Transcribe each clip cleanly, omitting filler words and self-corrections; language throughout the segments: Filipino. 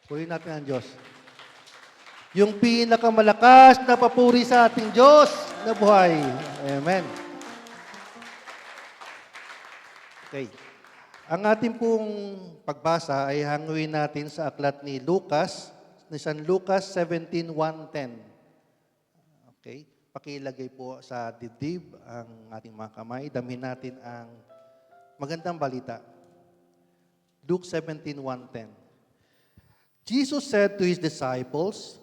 Purihin natin ang Diyos. Yung pinakamalakas na papuri sa ating Diyos na buhay. Amen. Okay. Ang ating pong pagbasa ay hanguin natin sa aklat ni San Lucas 17:1-10. Okay. Pakilagay po sa dibdib ang ating mga kamay. Damhin natin ang magandang balita. Luke 17:1-10. Jesus said to his disciples,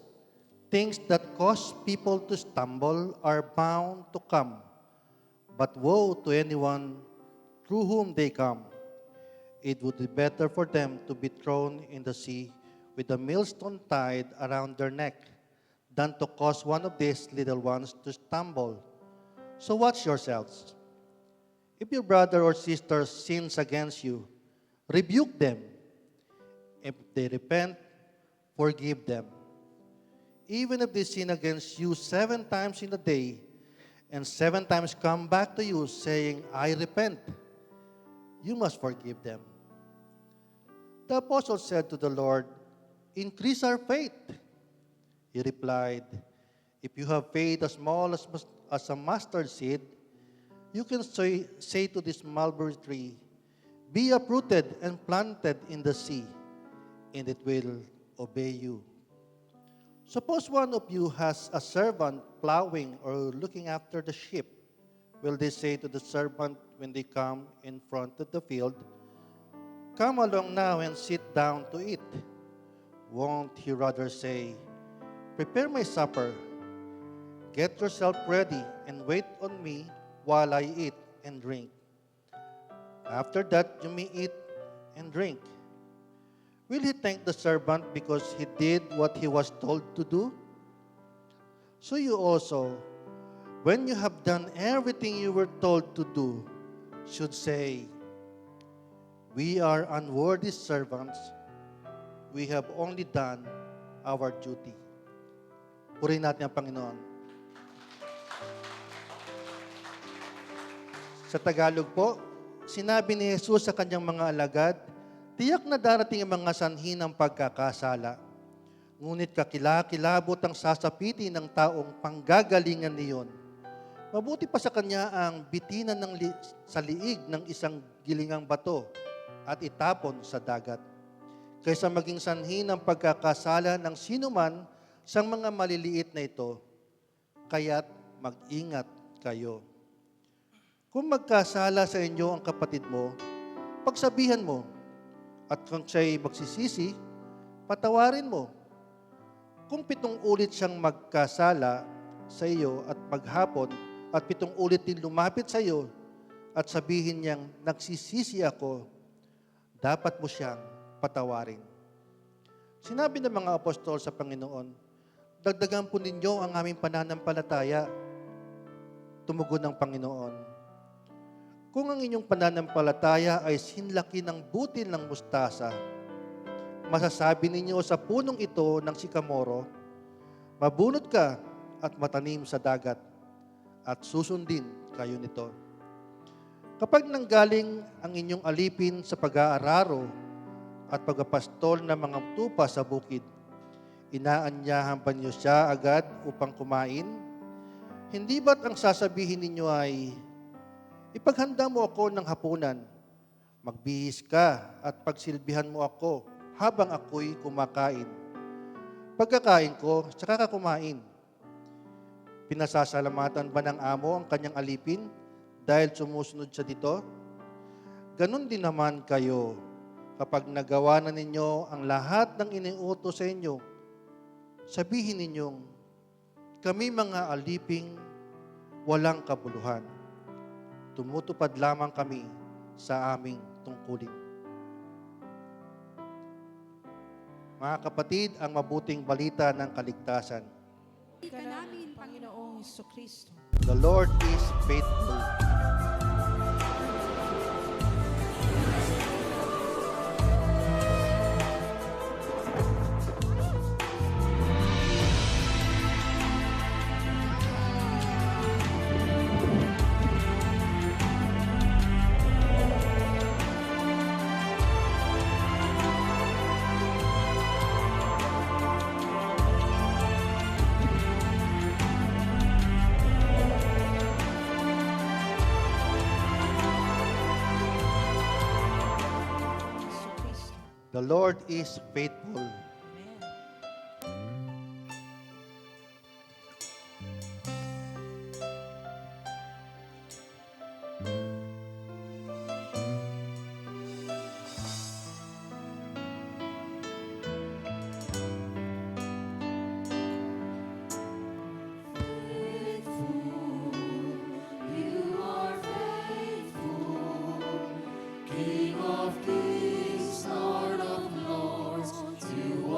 "Things that cause people to stumble are bound to come, but woe to anyone through whom they come. It would be better for them to be thrown in the sea with a millstone tied around their neck than to cause one of these little ones to stumble. So watch yourselves. If your brother or sister sins against you, rebuke them. If they repent, forgive them. Even if they sin against you 7 times in a day, and 7 times come back to you saying, 'I repent,' you must forgive them." The apostle said to the Lord, "Increase our faith." He replied, "If you have faith as small as a mustard seed, you can say to this mulberry tree, 'Be uprooted and planted in the sea,' and it will obey you. Suppose one of you has a servant plowing or looking after the sheep. Will they say to the servant when they come in front of the field, 'Come along now and sit down to eat'? Won't he rather say, 'Prepare my supper, get yourself ready, and wait on me while I eat and drink? After that you may eat and drink'? Will he thank the servant because he did what he was told to do? So you also, when you have done everything you were told to do, should say, 'We are unworthy servants. We have only done our duty.'" Purihin natin ang Panginoon. Sa Tagalog po, sinabi ni Jesus sa kanyang mga alagad, "Tiyak na darating ang mga sanhi ng pagkakasala. Ngunit kakilakilabot ang sasapitin ng taong panggagalingan niyon. Mabuti pa sa kanya ang bitinan sa liig ng isang gilingang bato at itapon sa dagat, kaysa maging sanhi ng pagkakasala ng sinuman sa mga maliliit na ito. Kaya't mag-ingat kayo. Kung magkasala sa inyo ang kapatid mo, pagsabihan mo, at kung siya'y magsisisi, patawarin mo. Kung 7 ulit siyang magkasala sa iyo at maghapon, at 7 ulit din lumapit sa iyo, at sabihin niyang, "Nagsisisi ako," dapat mo siyang patawarin. Sinabi ng mga apostol sa Panginoon, "Dagdagan po ninyo ang aming pananampalataya." Tumugon ng Panginoon, "Kung ang inyong pananampalataya ay sinlaki ng butil ng mustasa, masasabi ninyo sa punong ito ng sikamoro, 'Mabunot ka at matanim sa dagat,' at susundin kayo nito. Kapag nanggaling ang inyong alipin sa pag-aararo at pagpapastol ng mga tupa sa bukid, inaanyahan ba niyo siya agad upang kumain? Hindi ba't ang sasabihin ninyo ay, 'Ipaghanda mo ako ng hapunan, magbihis ka at pagsilbihan mo ako habang ako'y kumakain. Pagkakain ko, saka ka kumain.' Pinasasalamatan ba ng amo ang kanyang alipin dahil sumusunod siya dito? Ganon din naman kayo, kapag nagawa na ninyo ang lahat ng iniutos sa inyo, sabihin ninyong, 'Kami mga aliping walang kabuluhan. Tumutupad lamang kami sa aming tungkulin.'" Mga kapatid, ang mabuting balita ng kaligtasan. Ka namin, Panginoong Jesucristo. The Lord is faithful. The Lord is faithful. Amen. King of kings, Lord of lords, you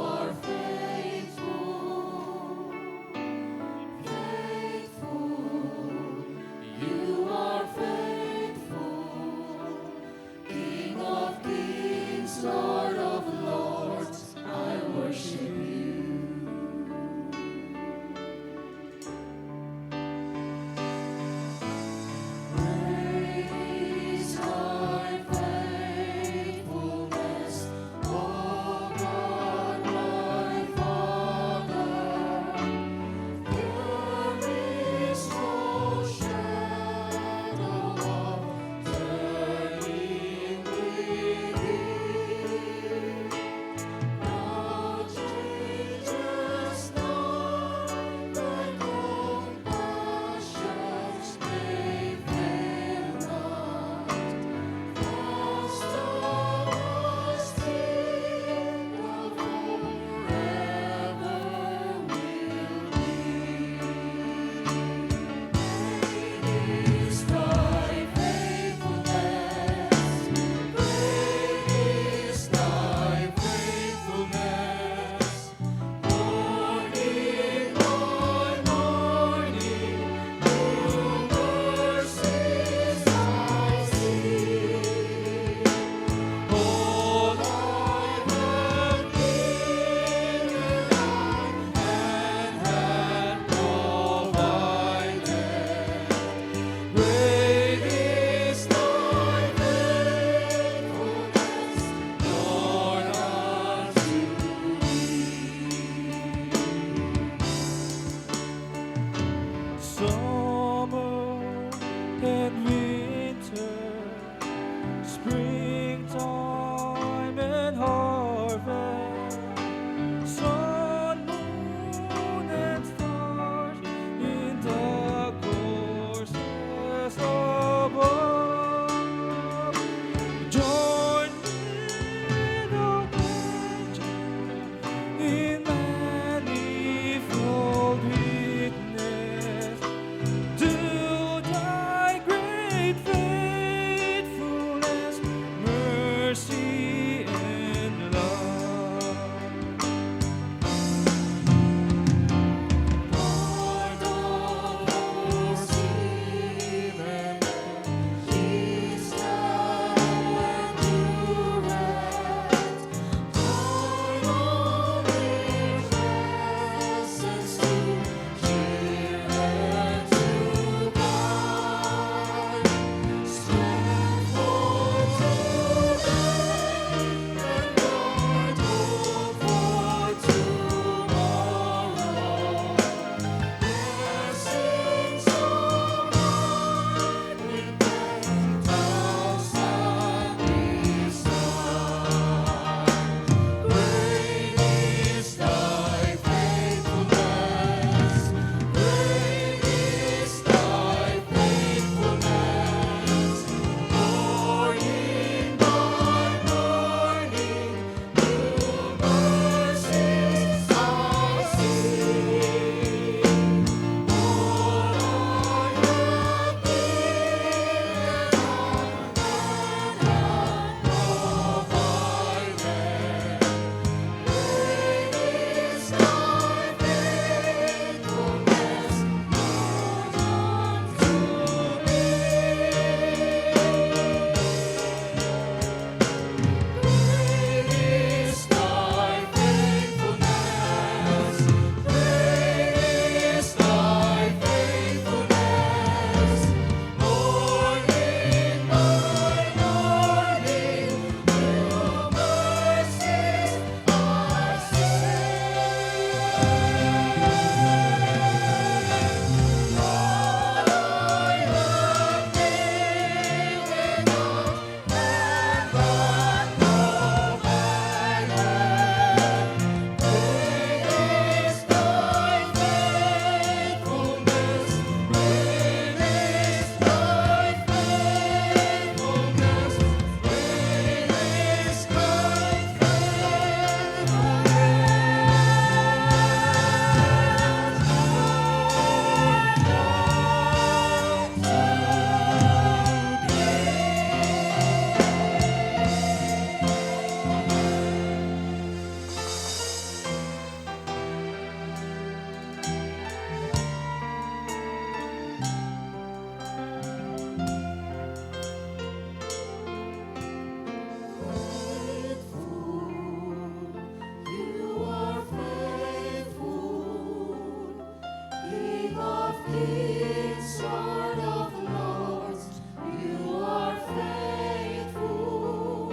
kings, Lord of lords, you are faithful.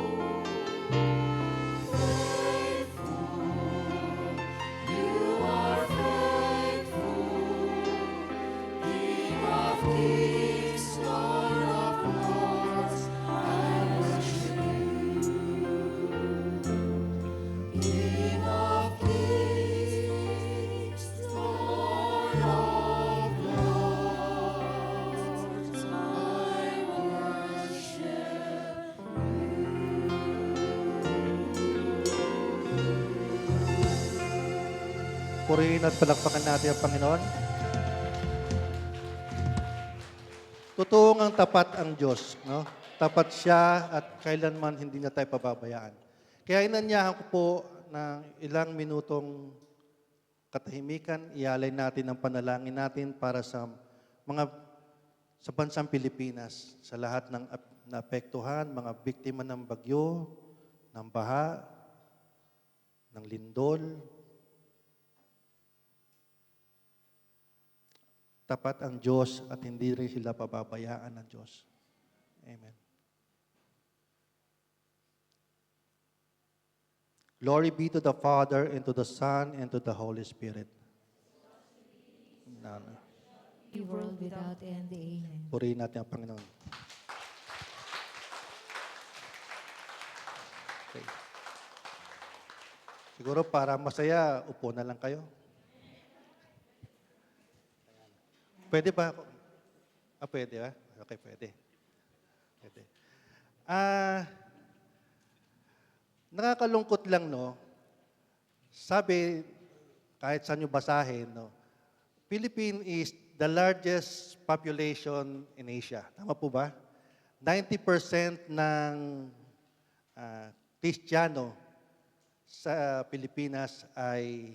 Faithful, you are faithful. King of kings, Lord of lords, I worship you. King of kings, Lord of lords, I worship. Purihin at palakpakan natin ang Panginoon. Totoo ngang tapat ang Diyos. No? Tapat siya at kailanman hindi niya tayo pababayaan. Kaya inanyahan ko po ng ilang minutong katahimikan, ialay natin ang panalangin natin para sa sa bansang Pilipinas, sa lahat ng naapektuhan, mga biktima ng bagyo, ng baha, ng lindol. Tapat ang Diyos at hindi rin sila pababayaan ng Diyos. Amen. Glory be to the Father, and to the Son, and to the Holy Spirit. Amen. The world without end. Amen. Purihin natin ang Panginoon. Okay. Siguro para masaya, upo na lang kayo. Pwede ba ako? Pwede ba? Okay, pwede. Pwede. Nakakalungkot lang, no? Sabi, kahit saan nyo basahin, no? Philippines is the largest population in Asia. Tama po ba? 90% ng Kristiyano sa Pilipinas ay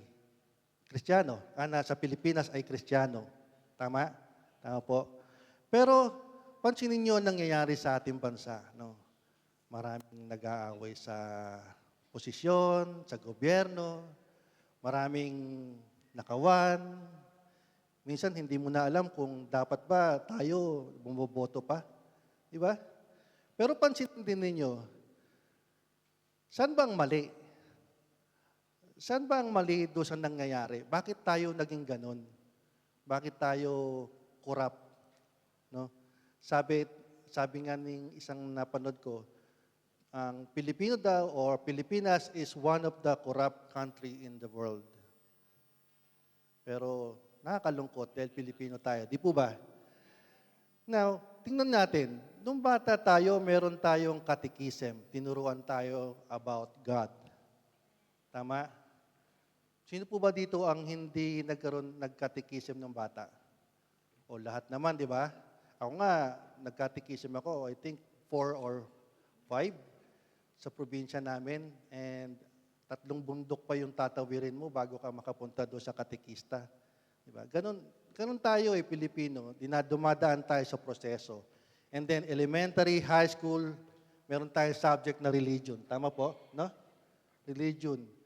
Kristiyano. Sa Pilipinas ay Kristiyano. Tama? Tama po. Pero, pansinin nyo ang nangyayari sa ating bansa. No? Maraming nag-aaway sa posisyon, sa gobyerno, maraming nakawan. Minsan, hindi mo na alam kung dapat ba tayo bumoboto pa. Di ba? Pero pansinin din ninyo, saan ba ang mali? Saan ba ang mali doon sa nangyayari? Bakit tayo naging ganon? Bakit tayo corrupt? No? Sabi nga ng isang napanood ko, ang Pilipino daw or Pilipinas is one of the corrupt country in the world. Pero nakakalungkot dahil Pilipino tayo. Di po ba? Now, tingnan natin. Nung bata tayo, meron tayong catechism. Tinuruan tayo about God. Tama? Sino po ba dito ang hindi nagkatekism ng bata? O lahat naman, di ba? Ako nga, nagkatekism ako, I think 4 or 5 sa probinsya namin. And 3 bundok pa yung tatawirin mo bago ka makapunta doon sa katekista. Di ba? Ganun tayo Pilipino. Dumadaan tayo sa proseso. And then elementary, high school, meron tayong subject na religion. Tama po? No? Religion.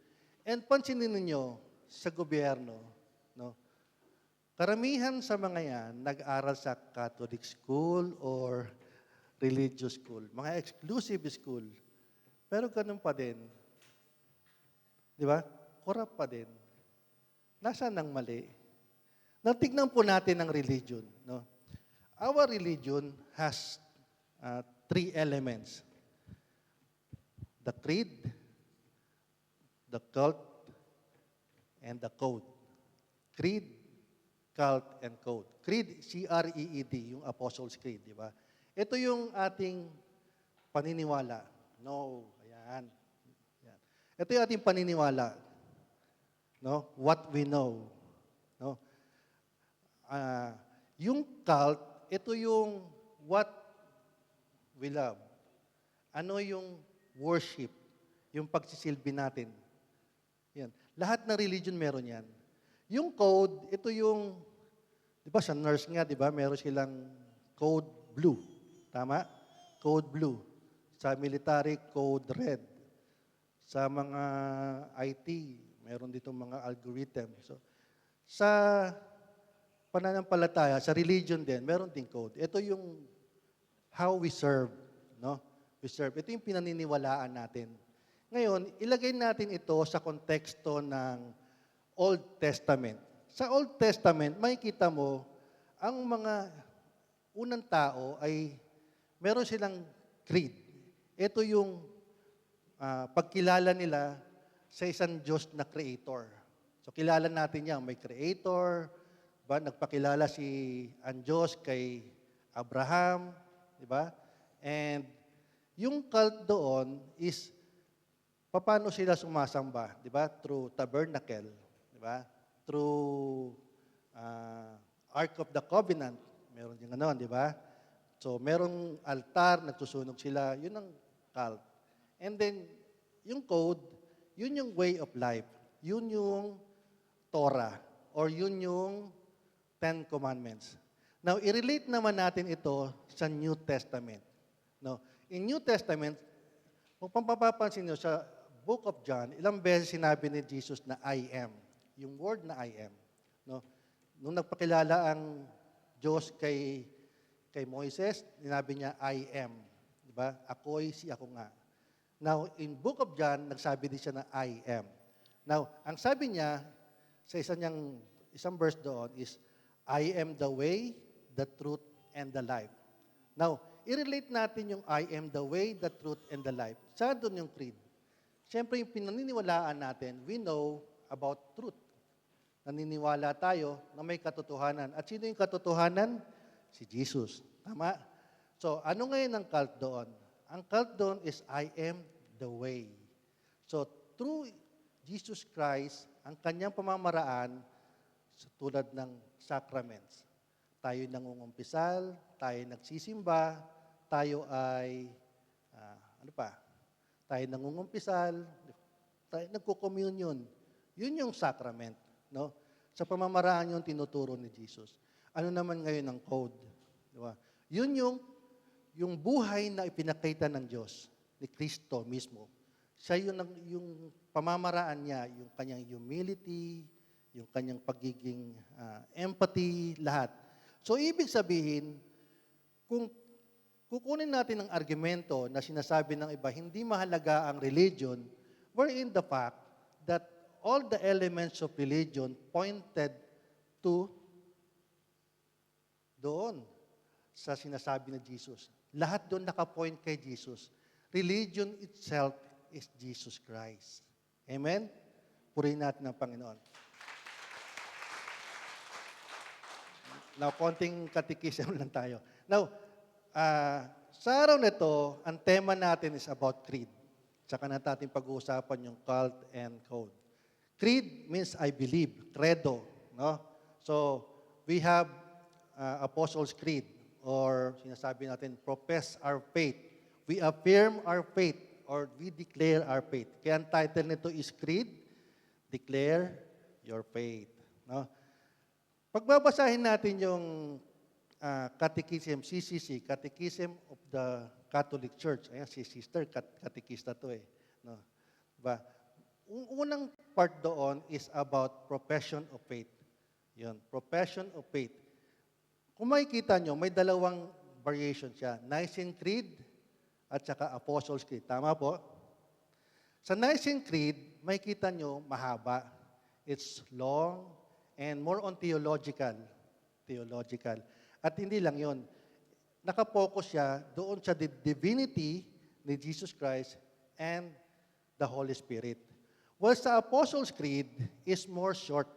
And pansinin ninyo sa gobyerno, no? Karamihan sa mga yan, nag-aral sa Catholic school or religious school, mga exclusive school. Pero ganun pa din. Di ba? Corrupt pa din. Nasaan ang mali? Natignan po natin ang religion. No? Our religion has 3 elements. The creed, the cult, and the code. Creed, cult, and code. Creed, C-R-E-E-D, yung Apostles' Creed, di ba? Ito yung ating paniniwala. No, ayan. Ayan. Ito yung ating paniniwala. No? What we know. No? Yung cult, ito yung what we love. Ano yung worship, yung pagsisilbi natin. Yan. Lahat ng religion meron yan. Yung code, ito yung, di ba sa nurse nga, di ba, meron silang code blue. Tama? Code blue. Sa military, code red. Sa mga IT, meron dito mga algorithm. So, sa pananampalataya, sa religion din, meron ding code. Ito yung how we serve, no? We serve. Ito yung pinaniniwalaan natin. Ngayon, ilagay natin ito sa konteksto ng Old Testament. Sa Old Testament, makikita mo, ang mga unang tao ay meron silang creed. Ito yung pagkilala nila sa isang Diyos na creator. So kilala natin yan, may creator, ba? Nagpakilala ang Diyos kay Abraham, di ba? And yung cult doon is paano sila sumasamba, di ba? Through tabernacle, di ba? Through Ark of the Covenant, meron yung gano'n, di ba? So merong altar, nagsusunog sila, yun ang cult. And then, yung code, yun yung way of life. Yun yung Torah, or yun yung Ten Commandments. Now, i-relate naman natin ito sa New Testament. No? In New Testament, kung papapansin nyo sa Book of John, ilang beses sinabi ni Jesus na I am. Yung word na I am. No? Nung nagpakilala ang Diyos kay Moises, sinabi niya, I am. Diba? Ako'y si ako nga. Now, in Book of John, nagsabi din siya na I am. Now, ang sabi niya, sa isang verse doon is, I am the way, the truth, and the life. Now, i-relate natin yung I am the way, the truth, and the life. Saan doon yung creed? Siyempre, yung pinaniniwalaan natin, we know about truth. Naniniwala tayo na may katotohanan. At sino yung katotohanan? Si Jesus. Tama? So, ano ngayon ang cult doon? Ang cult doon is, I am the way. So, through Jesus Christ, ang kanyang pamamaraan, tulad ng sacraments. Tayo nangungumpisal, tayo nagsisimba, tayo ay, tayo nangungumpisal, tayo nagko-communion. Yun yung sacrament. No? Sa pamamaraan yung tinuturo ni Jesus. Ano naman ngayon ang code? Diba? Yun yung buhay na ipinakita ng Diyos, ni Kristo mismo. Siya yung pamamaraan niya, yung kanyang humility, yung kanyang pagiging empathy, lahat. So, ibig sabihin, kung kukunin natin ang argumento na sinasabi ng iba, hindi mahalaga ang religion, wherein the fact that all the elements of religion pointed to doon sa sinasabi ni Jesus. Lahat doon nakapoint kay Jesus. Religion itself is Jesus Christ. Amen? Purihin natin ang Panginoon. Now, konting katikisim lang tayo. Now, sa araw na ito, ang tema natin is about creed. Tsaka natin pag-uusapan yung cult and code. Creed means I believe, credo. No? So, we have Apostles' Creed, or sinasabi natin, profess our faith. We affirm our faith, or we declare our faith. Kaya ang title nito is Creed, Declare Your Faith. No? Pagbabasahin natin yung Catechism, CCC, Catechism of the Catholic Church. Ayan, si Sister, katekista to eh. No? Diba? Unang part doon is about profession of faith. Yun, profession of faith. Kung makikita nyo, may dalawang variation siya. Nicene Creed at saka Apostles' Creed. Tama po? Sa Nicene Creed, makikita nyo, mahaba. It's long and more on theological. Theological. At hindi lang yon. Nakapokus siya doon sa divinity ni Jesus Christ and the Holy Spirit. Well, sa Apostles' Creed is more short.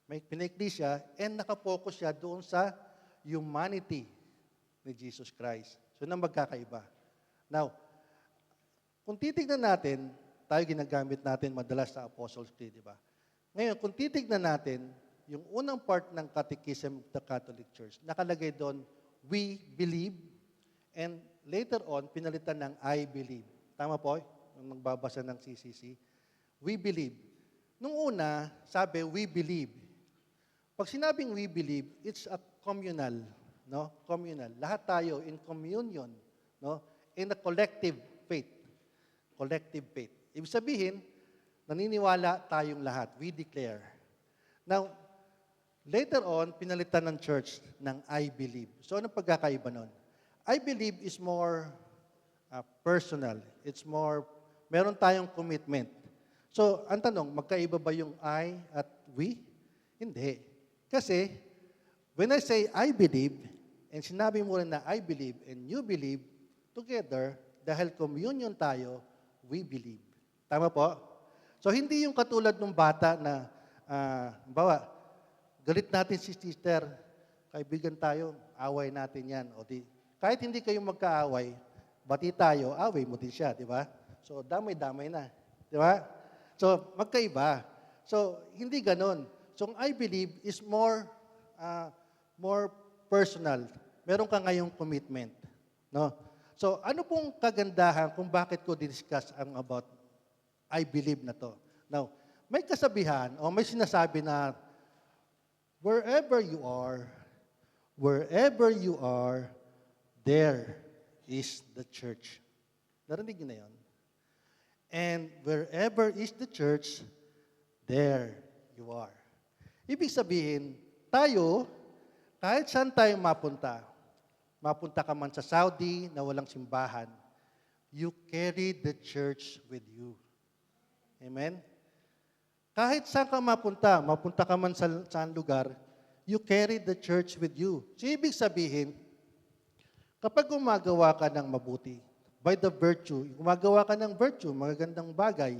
May pinikli siya and nakapokus siya doon sa humanity ni Jesus Christ. So, nang magkakaiba. Now, kung titignan natin, tayo ginagamit natin madalas sa Apostles' Creed, di ba? Ngayon, kung titignan natin, yung unang part ng Catechism of the Catholic Church, nakalagay doon, we believe, and later on, pinalitan ng I believe. Tama po? Yung magbabasa ng CCC. We believe. Nung una, sabi, we believe. Pag sinabing we believe, it's a communal. No? Communal. Lahat tayo in communion. No? In a collective faith. Collective faith. Ibig sabihin, naniniwala tayong lahat. We declare. Now, Later on, pinalitan ng church ng I believe. So, anong pagkakaiba nun? I believe is more personal. It's more, meron tayong commitment. So, ang tanong, magkaiba ba yung I at we? Hindi. Kasi, when I say I believe, and sinabi mo rin na I believe and you believe, together, dahil communion tayo, we believe. Tama po? So, hindi yung katulad ng bata na, bawa, galit natin si sister, kaibigan tayo, away natin yan. O di, kahit hindi kayo magkaaway, bati tayo, away mo din siya, di ba? So, damay-damay na. Di ba? So, magkaiba. So, hindi ganon. So, I believe is more personal. Meron ka ngayong commitment. No? So, ano pong kagandahan kung bakit ko discuss ang about I believe na to? Now, may kasabihan o may sinasabi na wherever you are, there is the church. Narinig niyo na yun? And wherever is the church, there you are. Ibig sabihin, tayo, kahit saan tayo mapunta ka man sa Saudi na walang simbahan, you carry the church with you. Amen? Kahit saan ka mapunta ka man sa saan lugar, you carry the church with you. So, ibig sabihin, kapag gumagawa ka ng mabuti, by the virtue, gumagawa ka ng virtue, magagandang bagay,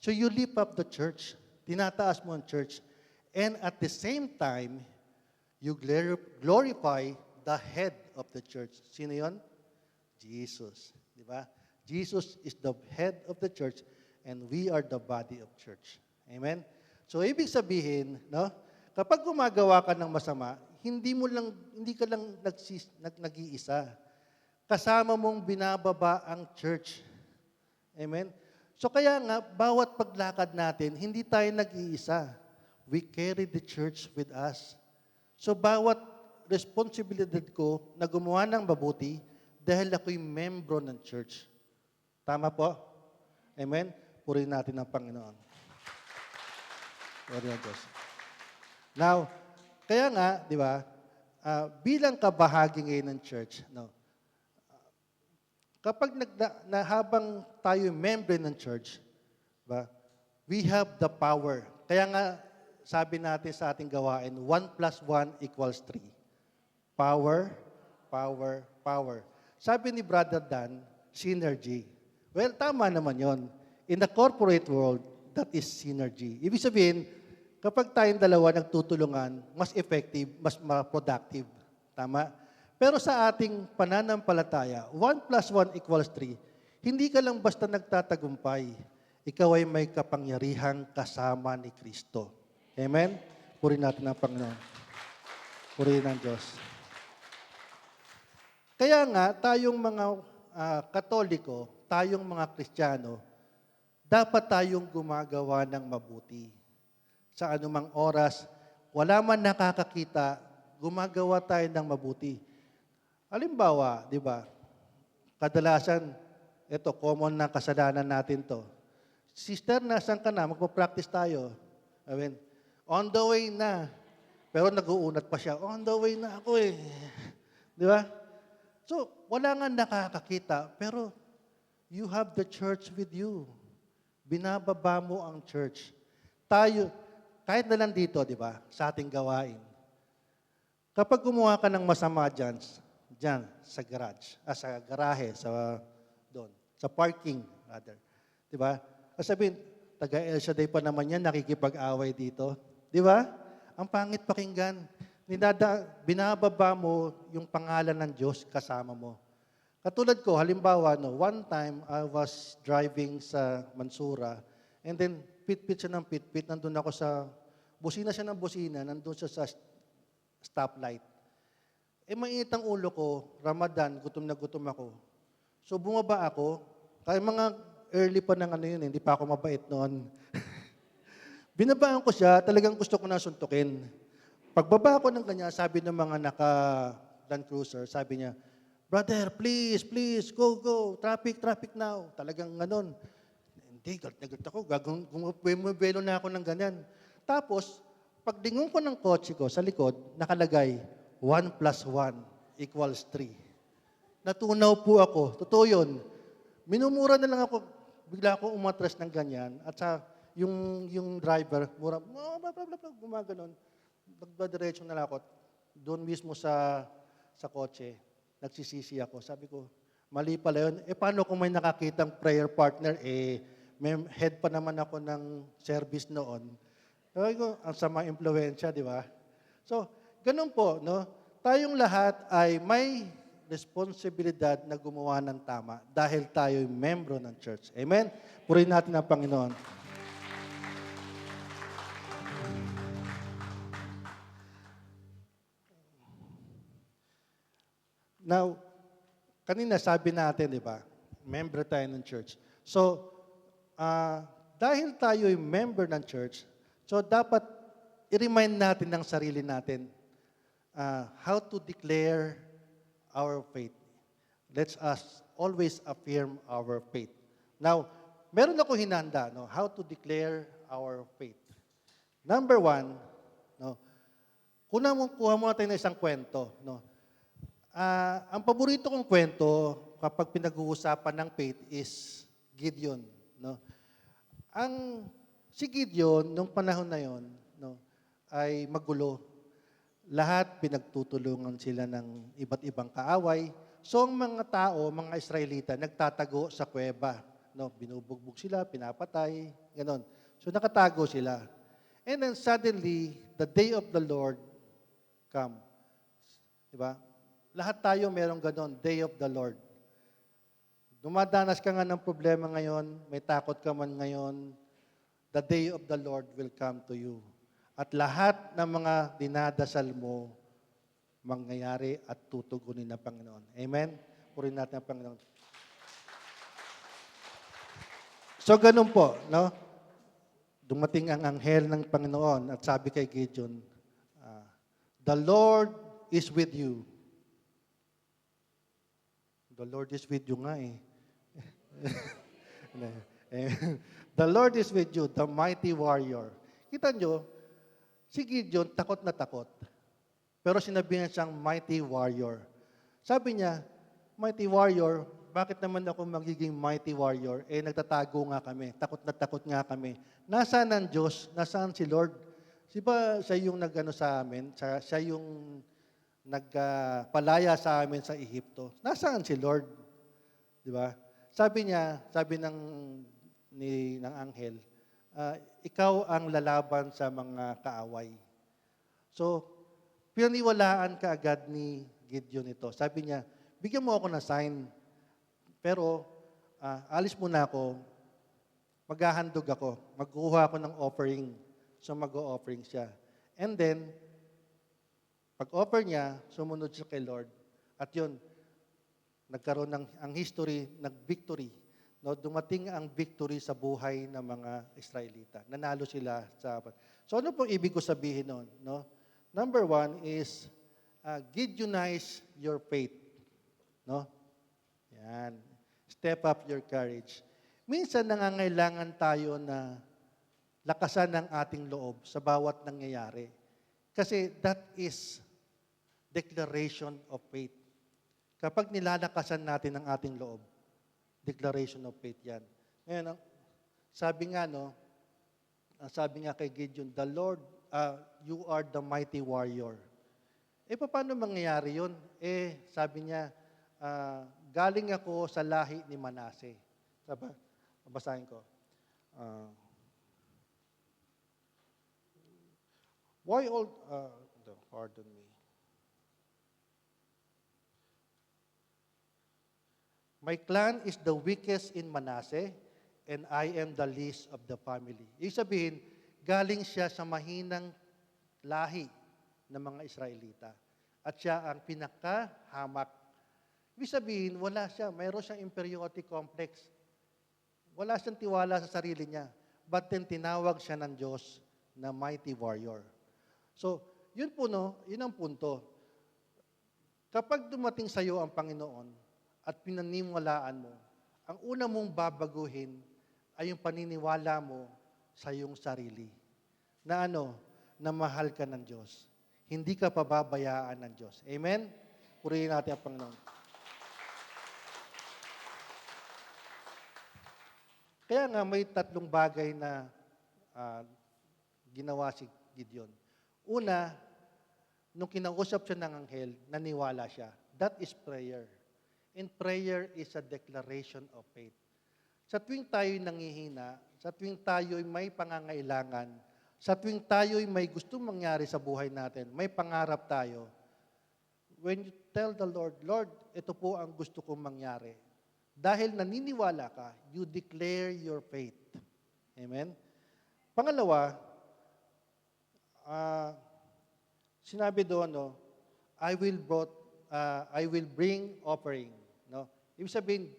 so you lift up the church, tinataas mo ang church, and at the same time, you glorify the head of the church. Sino yun? Jesus. Di ba? Jesus is the head of the church, and we are the body of church. Amen? So, ibig sabihin, no, kapag gumagawa ka ng masama, hindi ka lang nag-iisa. Kasama mong binababa ang church. Amen? So, kaya nga, bawat paglakad natin, hindi tayo nag-iisa. We carry the church with us. So, bawat responsibilidad ko na gumawa ng mabuti dahil ako'y membro ng church. Tama po? Amen? Purihin natin ang Panginoon. Glory to God. Now, kaya nga, di ba, bilang kabahagi ngayon ng church, no, kapag habang tayo member ng church, ba, we have the power. Kaya nga, sabi natin sa ating gawain, 1 + 1 = 3. Power, power, power. Sabi ni Brother Dan, synergy. Well, tama naman yon. In the corporate world, that is synergy. Ibig sabihin, kapag tayong dalawa nagtutulungan, mas effective, mas productive. Tama? Pero sa ating pananampalataya, 1 + 1 = 3, hindi ka lang basta nagtatagumpay. Ikaw ay may kapangyarihang kasama ni Kristo. Amen? Purihin natin ang Panginoon. Purihin ang Diyos. Kaya nga, tayong mga Katoliko, tayong mga Kristiyano, dapat tayong gumagawa ng mabuti. Sa anumang oras, wala man nakakakita, gumagawa tayo ng mabuti. Halimbawa, di ba, kadalasan, ito, common na kasalanan natin to. Sister, nasan ka na? Magpa-practice tayo. Amen. On the way na. Pero nag-uunat pa siya. On the way na ako eh. Di ba? So, wala nga nakakakita, pero you have the church with you. Binababa mo ang church. Tayo, kahit na lang dito, di ba, sa ating gawain, kapag gumawa ka ng masama dyan sa garage, sa garahe, doon, sa parking, rather. Di ba? Sabihin, taga El Shaddai pa naman yan, nakikipag-away dito. Di ba? Ang pangit pakinggan. Binababa mo yung pangalan ng Diyos kasama mo. Katulad ko, halimbawa, one time I was driving sa Mansura, and then pit-pit siya ng pit-pit, nandun ako busina siya ng busina, nandun siya sa stoplight. Mainit ang ulo ko, Ramadan, gutom na gutom ako. So bumaba ako, kaya mga early pa ng yun, hindi pa ako mabait noon. Binabaan ko siya, talagang gusto ko na suntukin. Pagbaba ko ng kanya, sabi ng mga naka-Land Cruiser, sabi niya, "Brother, please, go, traffic now." Talagang ganon. Hindi, galit na galit ako, bumibelo na ako ng ganyan. Tapos, paglingon ko ng kotse ko sa likod, nakalagay, 1 plus 1 equals 3. Natunaw po ako. Totoo yun. Minumura na lang ako. Bigla ako umatras ng ganyan. At sa yung driver, mura, gumaganon. Nagdadiretso na lang ako. Doon mismo sa kotse, nagsisisi ako. Sabi ko, mali pala yun. Paano kung may nakakitang prayer partner? May head pa naman ako ng service noon. Sabi ko, ang sama impluensya, di ba? So, ganun po, no? Tayong lahat ay may responsibilidad na gumawa ng tama dahil tayo'y membro ng church. Amen? Purihin natin ang Panginoon. Now, kanina sabi natin, di ba? Member tayo ng church. So, dahil tayo'y member ng church, so dapat i-remind natin ng sarili natin how to declare our faith. Let's us always affirm our faith. Now, meron ako hinanda, no, how to declare our faith. Number 1, no, kuha muna tayo ng isang kwento. No. Ang paborito kong kwento kapag pinag-uusapan ng faith is Gideon. No. Si Gideon, nung panahon na yon, no, ay magulo. Lahat pinagtutulungan sila ng iba't ibang kaaway. So ang mga tao, mga Israelita, nagtatago sa kuweba. No, binubugbog sila, pinapatay, ganon. So nakatago sila. And then suddenly, the day of the Lord come. Diba? Lahat tayo merong ganon, day of the Lord. Dumadanas ka nga ng problema ngayon, may takot ka man ngayon, the day of the Lord will come to you. At lahat ng mga dinadasal mo, mangyayari at tutugunin ng Panginoon. Amen? Purihin natin ang Panginoon. So, ganun po, no? Dumating ang anghel ng Panginoon at sabi kay Gideon, the Lord is with you. The Lord is with you nga eh. The Lord is with you, the mighty warrior. Kita nyo, si Gideon takot na takot. Pero sinabihan siyang mighty warrior. Sabi niya, mighty warrior, bakit naman ako magiging mighty warrior? Nagtatago nga kami, takot na takot nga kami. Nasaan ang Diyos? Nasaan si Lord? Siya yung nag-ano sa amin? Siya yung nagpalaya sa amin sa Ehipto. Nasaan si Lord? Di ba? Sabi ng anghel, ikaw ang lalaban sa mga kaaway. So, pinaniwalaan ka agad ni Gideon ito. Sabi niya, bigyan mo ako ng sign, pero alis muna ako, maghahandog ako, magkuha ako ng offering. So, mag-o-offering siya. And then, pag-offer niya, sumunod siya kay Lord. At yun, nagkaroon ang history, nag-victory. No, dumating ang victory sa buhay ng mga Israelita. Nanalo sila sa... So ano pong ibig ko sabihin nun? No? Number 1 is, Gideonize your faith. No? Yan. Step up your courage. Minsan nangangailangan tayo na lakasan ng ating loob sa bawat nangyayari. Kasi that is declaration of faith. Kapag nilalakasan natin ang ating loob, declaration of faith yan. Ngayon, sabi nga kay Gideon, the Lord, you are the mighty warrior. Paano mangyayari yun? Sabi niya, galing ako sa lahi ni Manase. Basahin ko. Pardon me. My clan is the weakest in Manasseh, and I am the least of the family. Ibig sabihin, galing siya sa mahinang lahi ng mga Israelita. At siya ang pinakahamak. Ibig sabihin, mayroon siyang inferiority complex. Wala siyang tiwala sa sarili niya. But then tinawag siya ng Diyos na mighty warrior. So, yun ang punto. Kapag dumating sa iyo ang Panginoon, at pinaniniwalaan mo, ang una mong babaguhin ay yung paniniwala mo sa iyong sarili. Na na mahal ka ng Diyos. Hindi ka pababayaan ng Diyos. Amen? Purihin natin ang Panginoon. Kaya nga may tatlong bagay na ginawa si Gideon. Una, nung kinausap siya ng anghel, naniwala siya. That is prayer. And prayer is a declaration of faith. Sa tuwing tayo'y nangihina, sa tuwing tayo'y may pangangailangan, sa tuwing tayo'y may gustong mangyari sa buhay natin, may pangarap tayo, when you tell the Lord, Lord, ito po ang gusto kong mangyari. Dahil naniniwala ka, you declare your faith. Amen? Pangalawa, sinabi doon, no, I will bring offering. No? Ibig sabihin,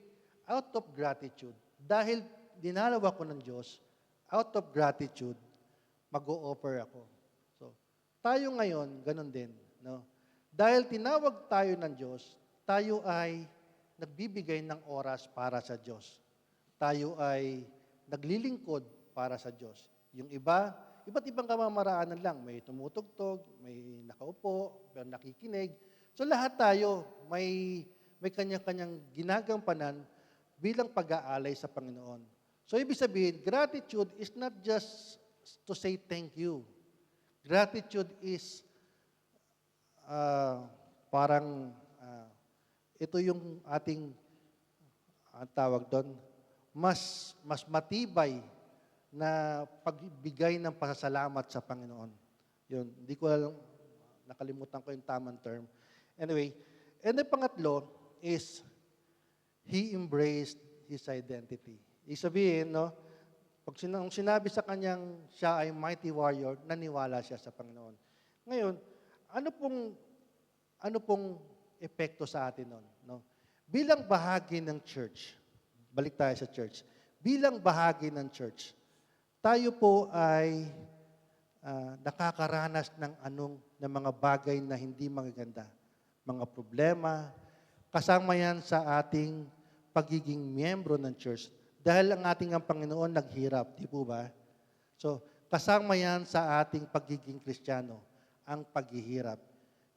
out of gratitude, dahil dinalaw ako ng Diyos, out of gratitude, mag-o-offer ako. So, tayo ngayon, ganun din. No? Dahil tinawag tayo ng Diyos, tayo ay nagbibigay ng oras para sa Diyos. Tayo ay naglilingkod para sa Diyos. Yung iba, iba't ibang kamamaraanan lang. May tumutugtog, may nakaupo, may nakikinig. So lahat tayo may kanya-kanyang ginagampanan bilang pag-aalay sa Panginoon. So ibig sabihin, gratitude is not just to say thank you. Gratitude is parang ito yung ating tawag doon, mas matibay na pagbigay ng pasasalamat sa Panginoon. Yun, hindi ko alam, nakalimutan ko yung tamang term. Anyway, and the pangatlo is, he embraced his identity. Ibig sabihin, no, pag sinabi sa kanyang siya ay mighty warrior, naniwala siya sa Panginoon. Ngayon, ano pong epekto sa atin nun? No? Bilang bahagi ng church, balik tayo sa church, bilang bahagi ng church, tayo po ay nakakaranas ng mga bagay na hindi magaganda. Mga problema, kasama yan sa ating pagiging miyembro ng church. Dahil ang ating ang Panginoon naghirap, di po ba? So, kasama yan sa ating pagiging Kristiyano, ang paghihirap.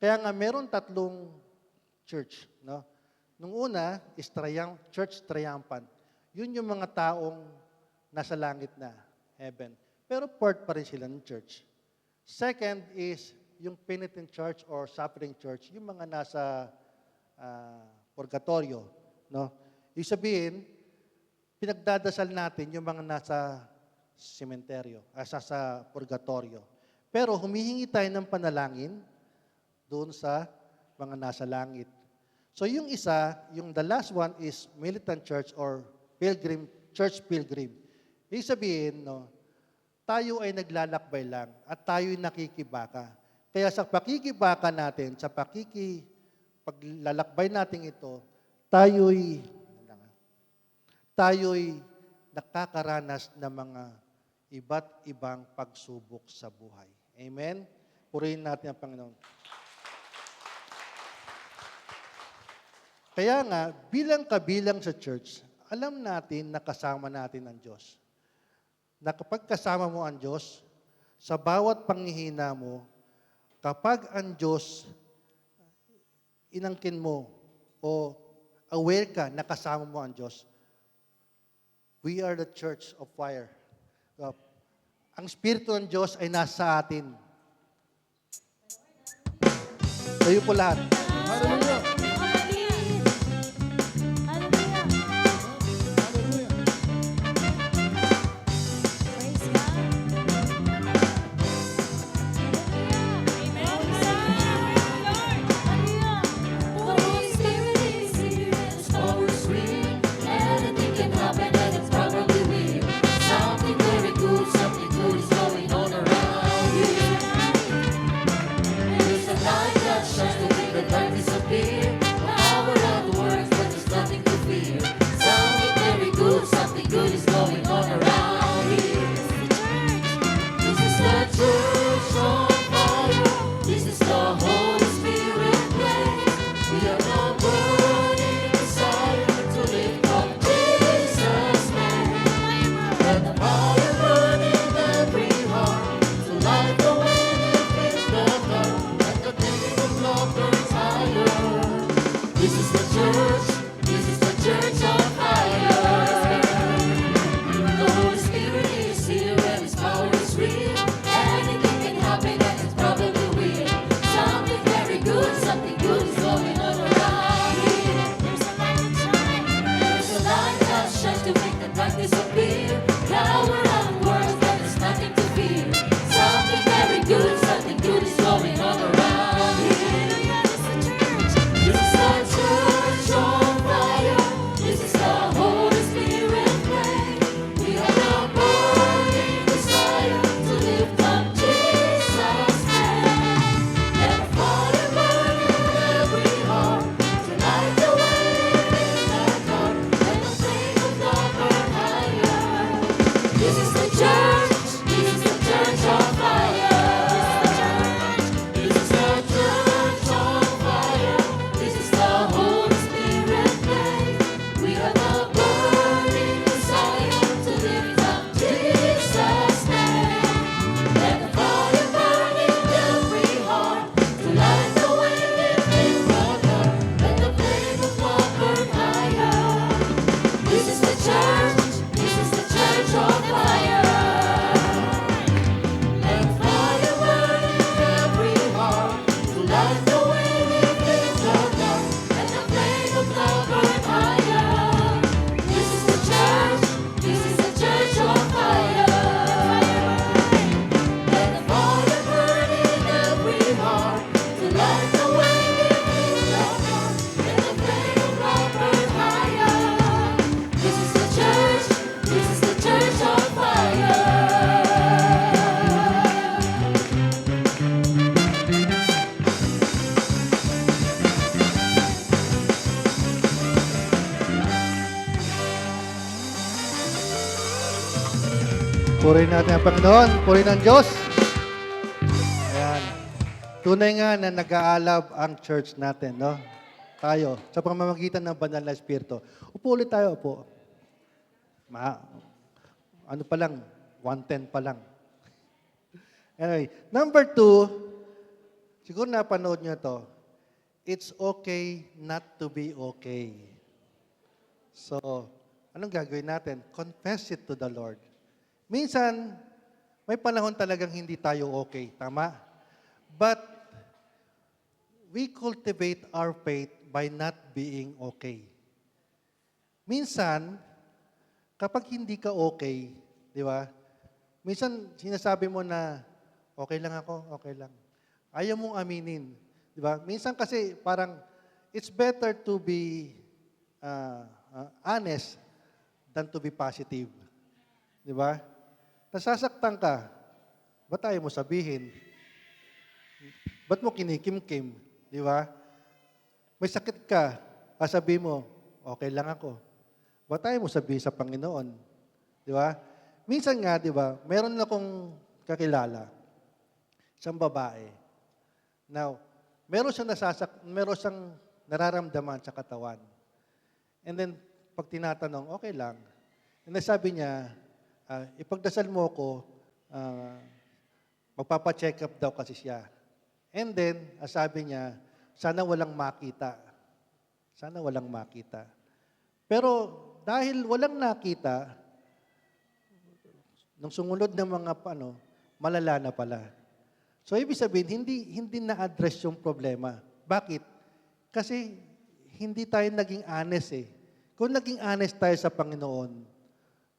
Kaya nga, meron tatlong church. No? Nung una is church triumphant. Yun yung mga taong nasa langit na, heaven. Pero part pa rin sila ng church. Second is yung penitent church or suffering church, yung mga nasa purgatorio. No? Ibig sabihin, pinagdadasal natin yung mga nasa sementeryo, sa purgatorio. Pero humihingi tayo ng panalangin doon sa mga nasa langit. So yung isa, the last one is militant church or church pilgrim. Ibig sabihin, no, tayo ay naglalakbay lang at tayo ay nakikibaka. Kaya sa pakikibaka natin, sa paglalakbay natin ito, tayo'y nakakaranas ng mga iba't ibang pagsubok sa buhay. Amen? Purihin natin ang Panginoon. Kaya nga, bilang kabilang sa church, alam natin na kasama natin ang Diyos. Na kapag kasama mo ang Diyos, sa bawat panghihina mo, kapag ang Diyos inangkin mo o aware ka na kasama mo ang Diyos, we are the church of fire. Ang Espiritu ng Diyos ay nasa atin. Tayo po lahat. Hallelujah! Light that shines to make the darkness appear. real. Anything can happen and it's probably real. Something very good, something good is going on around here. There's a light that shines to make the dark disappear. Now we're out of words, but there's nothing to fear. Something very good, something good is going on around here. This is the church on fire. This is the Holy Spirit flame. We have the burning desire to lift up Jesus' name. Let the fire burn in every heart. To light the way in the dark. Let the flame of love burn higher. This is the church. This is the church on fire. This is the church on fire. This is the Holy Spirit flame. We have the burning desire to lift up Jesus' name. Let the fire burn in every heart. To light the way in the dark. Let the flame of love burn higher. This is the church. This is the church on fire. Let fire burn in every heart. To light the way in the dark. Let the flame of love burn higher. This is the church. This is the church on fire. Let the fire burn in every heart. To light the way in the dark. Let the flame of love burn higher. This is the church. This is the church on fire. Purihin natin ang Panginoon. Purihin ang Diyos. Ayan. Tunay nga na nag-aalab ang church natin, no? Tayo, sa pamamagitan ng banal na Espiritu. Upo ulit tayo, upo. Ano pa lang, 110 pa lang. Anyway, number 2, siguro napanood nyo to, it's okay not to be okay. So, anong gagawin natin? Confess it to the Lord. Minsan, may panahon talagang hindi tayo okay, tama? But, we cultivate our faith by not being okay. Minsan, kapag hindi ka okay, di ba? Minsan, sinasabi mo na, okay lang ako, okay lang. Ayaw mong aminin, di ba? Minsan kasi parang, it's better to be honest than to be positive. Di ba? Nasasaktan ka, ba't ayaw mo sabihin? Ba't mo kinikimkim? Di ba? May sakit ka, sabihin mo, okay lang ako. Ba't ayaw mo sabihin sa Panginoon? Di ba? Minsan nga, di ba, meron akong kakilala, isang babae. Now, meron siyang nararamdaman sa katawan. And then, pag tinatanong, okay lang. And then sabi niya, ipagdasal mo ko, magpapacheck up daw kasi siya. And then, sabi niya, sana walang makita. Sana walang makita. Pero dahil walang nakita, nung sumunod ng mga malala na pala. So, ibig sabihin, hindi na-address yung problema. Bakit? Kasi hindi tayo naging honest eh. Kung naging honest tayo sa Panginoon,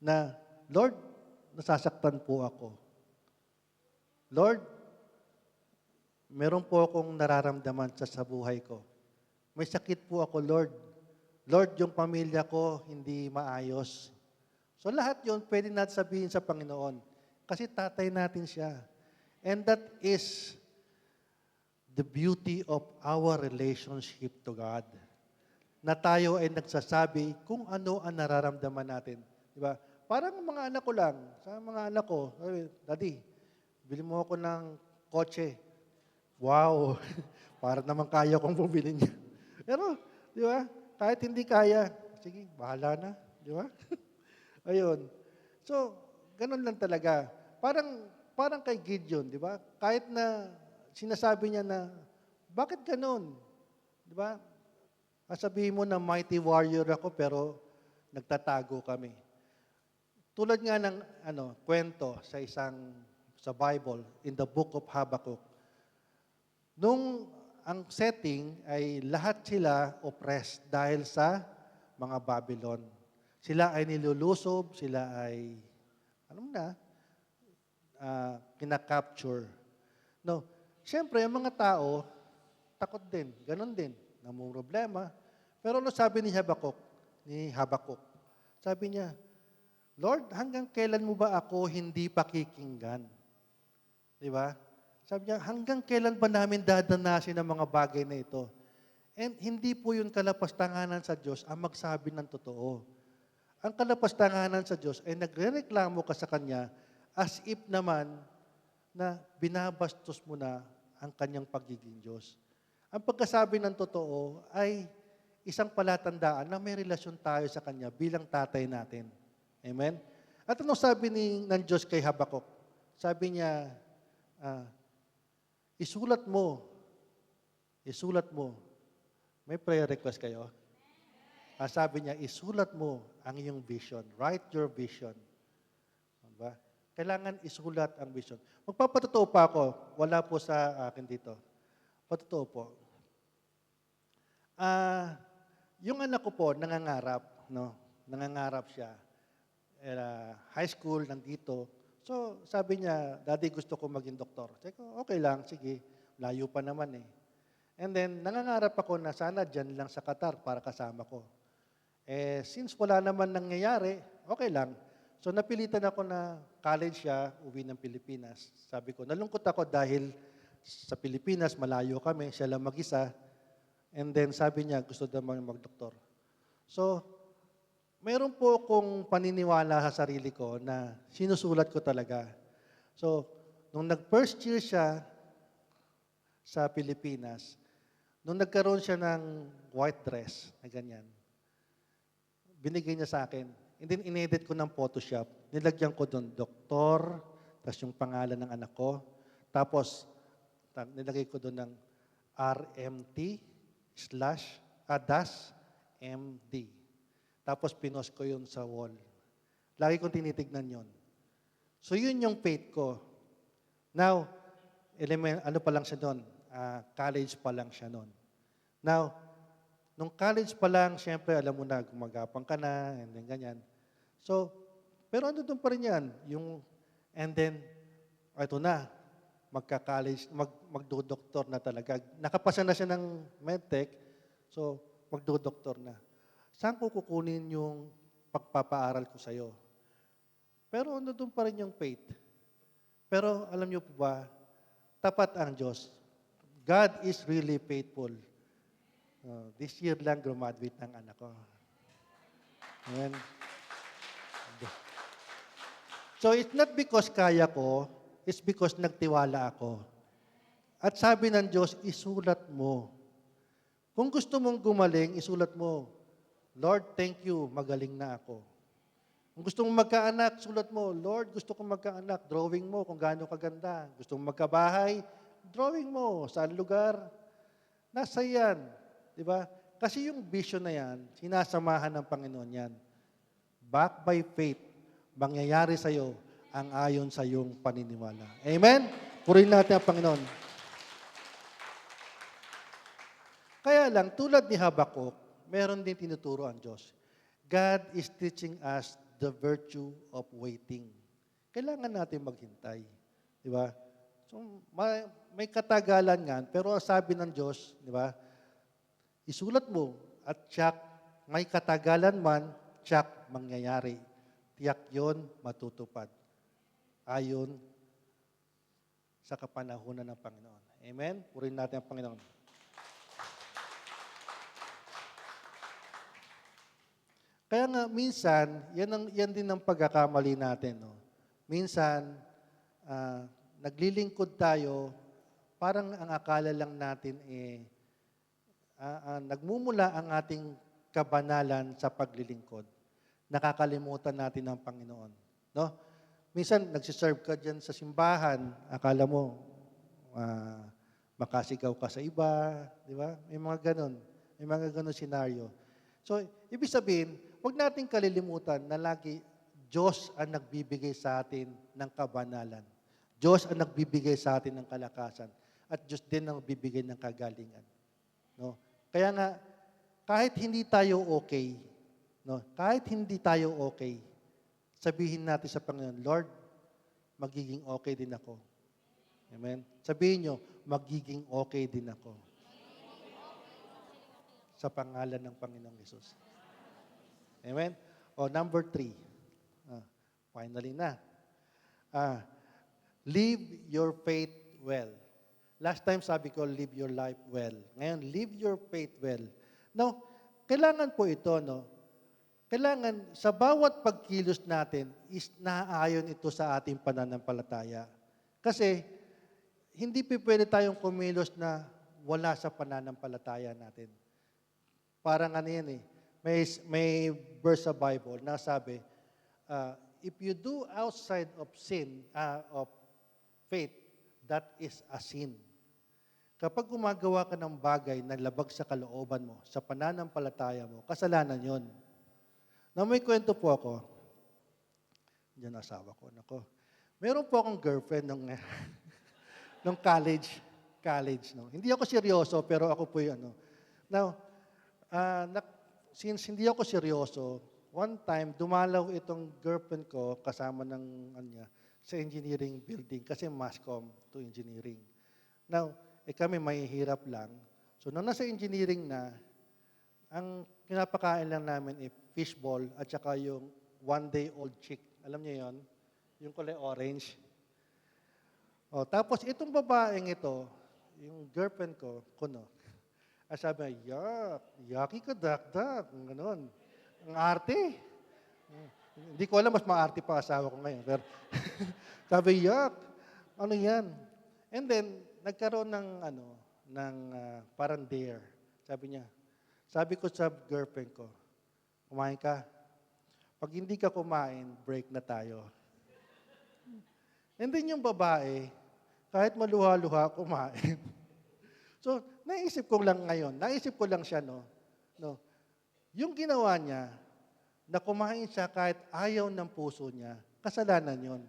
na, Lord, nasasaktan po ako. Lord, meron po akong nararamdaman sa buhay ko. May sakit po ako, Lord. Lord, yung pamilya ko hindi maayos. So lahat yun, pwede natin sabihin sa Panginoon. Kasi tatay natin siya. And that is the beauty of our relationship to God. Na tayo ay nagsasabi kung ano ang nararamdaman natin. Di ba? Parang mga anak ko lang. Sa mga anak ko, Daddy, bili mo ako ng kotse. Wow! Para naman kaya kong bumili niya. Pero, di ba? Kahit hindi kaya, sige, bahala na. Di ba? Ayun. So, ganun lang talaga. Parang kay Gideon, di ba? Kahit na sinasabi niya na, bakit ganun? Di ba? Sabihin mo na mighty warrior ako, pero nagtatago kami. Tulad nga ng kwento sa isang sa Bible, in the book of Habakkuk. Nung ang setting ay lahat sila oppressed dahil sa mga Babylon. Sila ay nilulusob, sila ay, kinakapture. No, siyempre, ang mga tao, takot din, ganon din, namang problema. Pero ano sabi ni Habakkuk? Sabi niya, Lord, hanggang kailan mo ba ako hindi pakikinggan? Di ba? Sabi niya, hanggang kailan ba namin dadanasin ang mga bagay na ito? And hindi po yun kalapastanganan sa Diyos ang magsabi ng totoo. Ang kalapastanganan sa Diyos ay nagrereklamo ka sa Kanya as if naman na binabastos mo na ang Kanyang pagiging Diyos. Ang pagkasabi ng totoo ay isang palatandaan na may relasyon tayo sa Kanya bilang tatay natin. Amen? At anong sabi ng Diyos kay Habakkuk? Sabi niya, isulat mo. May prayer request kayo? Sabi niya, isulat mo ang iyong vision. Write your vision. Diba? Kailangan isulat ang vision. Magpapatotoo pa ako. Wala po sa akin dito. Patotoo po. Yung anak ko po, nangangarap. No? Nangangarap siya. High school, nandito. So, sabi niya, Daddy, gusto ko maging doktor. Sabi ko, okay lang, sige. Layo pa naman eh. And then, nangangarap ako na sana dyan lang sa Qatar para kasama ko. Since wala naman nangyayari, okay lang. So, napilitan ako na college siya, uwi ng Pilipinas. Sabi ko, nalungkot ako dahil sa Pilipinas, malayo kami, siya lang mag-isa. And then, sabi niya, gusto daw magdoktor. So, mayroon po akong paniniwala sa sarili ko na sinusulat ko talaga. So, nung nag-first year siya sa Pilipinas, nung nagkaroon siya ng white dress na ganyan, binigay niya sa akin. And then, inedit ko ng Photoshop. Nilagyan ko doon, doktor, tapos yung pangalan ng anak ko. Tapos, nilagay ko doon ng RMT/MD. Tapos pinost ko yun sa wall. Lagi kong tinitignan yun. So yun yung faith ko. Now, ano pa lang siya doon? College pa lang siya noon. Now, nung college pa lang, siyempre, alam mo na, gumagapang ka na, and then ganyan. So, pero ano doon pa rin yan? And then, ito na, magka-college, magdo-doktor na talaga. Nakapasa na siya ng medtech, so magdo-doktor na. Saan ko kukunin yung pagpapaaral ko sa'yo? Pero ano doon pa rin yung faith. Pero alam niyo po ba, tapat ang Diyos. God is really faithful. This year lang graduate ng anak ko. Amen. So it's not because kaya ko, it's because nagtiwala ako. At sabi ng Diyos, isulat mo. Kung gusto mong gumaling, isulat mo. Lord, thank you, magaling na ako. Kung gusto mong magkaanak, sulat mo, Lord, gusto kong magkaanak, drawing mo kung gaano kaganda. Gusto mong magkabahay, drawing mo, saan lugar. Nasa yan, di ba? Kasi yung vision na yan, sinasamahan ng Panginoon yan. Back by faith, mangyayari sa'yo ang ayon sa iyong paniniwala. Amen? Purihin natin ang Panginoon. Kaya lang, tulad ni Habakkuk, meron din tinuturo ang Diyos. God is teaching us the virtue of waiting. Kailangan natin maghintay. Di ba? So, may katagalan nga, pero sabi ng Diyos, di ba, isulat mo at tiyak, may katagalan man, tiyak mangyayari. Tiyak yon matutupad. Ayon sa kapanahunan ng Panginoon. Amen? Purihin natin ang Panginoon. Kaya nga, minsan, yan din ang pagkakamali natin. No? Minsan, naglilingkod tayo, parang ang akala lang natin nagmumula ang ating kabanalan sa paglilingkod. Nakakalimutan natin ang Panginoon. No? Minsan, nagsiserve ka dyan sa simbahan, akala mo, makasigaw ka sa iba, di ba? May mga ganon senaryo. So, ibig sabihin, huwag nating kalilimutan na lagi Diyos ang nagbibigay sa atin ng kabanalan. Diyos ang nagbibigay sa atin ng kalakasan at Diyos din ang nagbibigay ng kagalingan. No? Kaya nga, kahit hindi tayo okay, no? Kahit hindi tayo okay, sabihin natin sa Panginoon, Lord, magiging okay din ako. Amen? Sabihin nyo, magiging okay din ako. Sa pangalan ng Panginoong Yesus. Amen? O, number 3. Finally na. Live your faith well. Last time sabi ko, live your life well. Ngayon, live your faith well. Now, kailangan po ito, no? Kailangan, sa bawat pagkilos natin, is naaayon ito sa ating pananampalataya. Kasi, hindi pwede tayong kumilos na wala sa pananampalataya natin. Parang ano yan eh. May verse sa Bible na sabi, if you do outside of sin, of faith, that is a sin. Kapag gumagawa ka ng bagay na labag sa kalooban mo, sa pananampalataya mo, kasalanan yon. Na may kwento po ako, diyan asawa ko, nako. Meron po akong girlfriend nung college, no. Hindi ako seryoso, pero ako po 'yung ano. Now, since hindi ako seryoso, one time dumalaw itong girlfriend ko kasama ng niya sa engineering building kasi mass-comm to engineering. Now, kami mahihirap lang. So, nung nasa engineering na, ang pinapakain lang namin fishball at saka yung one-day-old chick. Alam niyo yon? Yung kulay orange. O, tapos itong babaeng ito, yung girlfriend ko, kuno, sabi niya, yaki ka, dak-dak, gano'n. Ang arte. Hindi ko alam, mas maarte pa asawa ko ngayon. Pero sabi, ano yan? And then, nagkaroon ng parang dare. Sabi ko sa girlfriend ko, kumain ka. Pag hindi ka kumain, break na tayo. And then yung babae, kahit maluha-luha, kumain. So, naisip ko lang siya, no? Yung ginawa niya, na kumain siya kahit ayaw ng puso niya, kasalanan yon.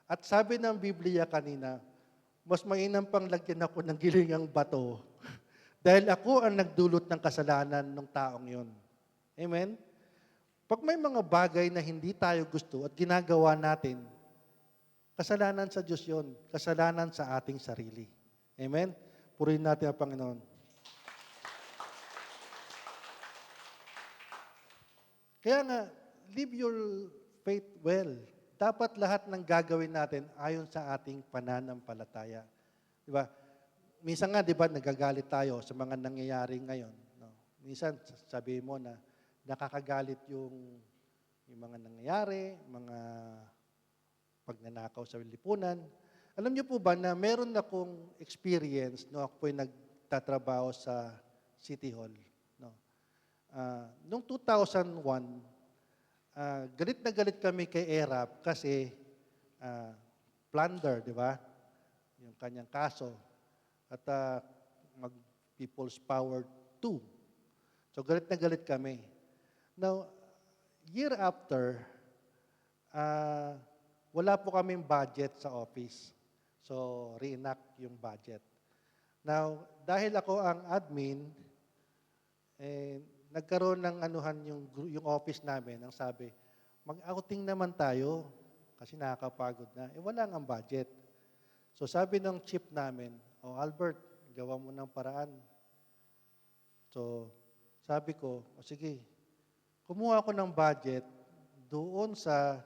At sabi ng Biblia kanina, mas mainam pang lagyan ako ng gilingang bato dahil ako ang nagdulot ng kasalanan ng taong yon. Amen? Pag may mga bagay na hindi tayo gusto at ginagawa natin, kasalanan sa Diyos yon, kasalanan sa ating sarili. Amen? Purihin natin ang Panginoon. Kaya nga, live your faith well. Dapat lahat ng gagawin natin ayon sa ating pananampalataya. Di ba? Minsan nga, di ba, nagagalit tayo sa mga nangyayari ngayon. No? Minsan, sabihin mo na nakakagalit yung mga nangyayari, mga pagnanakaw sa lipunan. Alam niyo po ba na meron akong experience, no, ako po'y nagtatrabaho sa City Hall. No? Noong 2001, galit na galit kami kay ERAP kasi plunder, di ba? Yung kanyang kaso. At mag-People's Power 2. So galit na galit kami. Now, year after, wala po kaming budget sa office. So, reenact yung budget. Now, dahil ako ang admin, nagkaroon ng yung office namin, ang sabi, mag-outing naman tayo kasi nakakapagod na. Wala nga ang budget. So sabi ng chief namin, Albert, gawa mo ng paraan. So sabi ko, sige, kumuha ako ng budget doon sa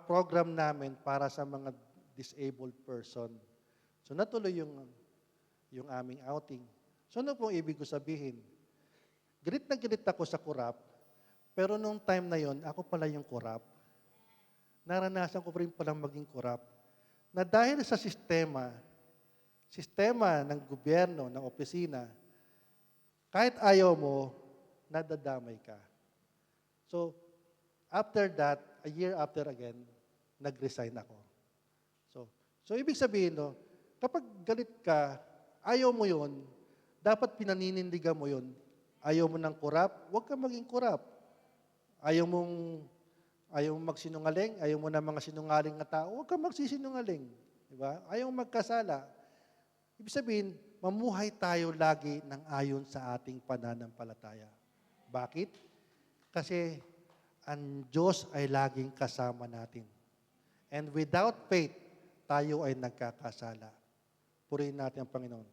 program namin para sa mga disabled person. So natuloy yung aming outing. So ano pong ibig ko sabihin? Galit na galit ako sa kurap, pero nung time na yon, ako pala yung kurap. Naranasan ko rin palang maging kurap. Na dahil sa sistema ng gobyerno, ng opisina, kahit ayaw mo, nadadamay ka. So, after that, a year after again, nag-resign ako. So ibig sabihin, no, kapag galit ka, ayaw mo yon, dapat pinaninindigan mo yon. Ayaw mo ng kurap, huwag kang maging kurap. Ayaw mong magsinungaling, ayaw mo ng mga sinungaling na tao, huwag kang magsisinungaling. Di ba? Ayaw magkasala. Ibig sabihin, mamuhay tayo lagi ng ayon sa ating pananampalataya. Bakit? Kasi ang Diyos ay laging kasama natin. And without faith, tayo ay nagkakasala. Purihin natin ang Panginoon.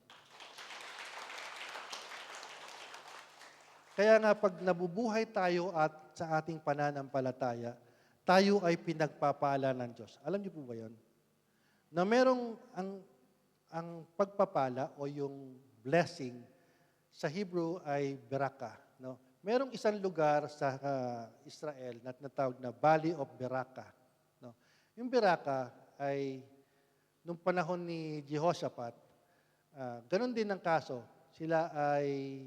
Kaya nga pag nabubuhay tayo at sa ating pananampalataya, tayo ay pinagpapala ng Diyos. Alam niyo po ba yun? Na merong ang pagpapala o yung blessing sa Hebrew ay beraka. No? Merong isang lugar sa Israel na tinatawag na Valley of Beraka. No? Yung Beraka ay nung panahon ni Jehoshaphat, ganun din ang kaso. Sila ay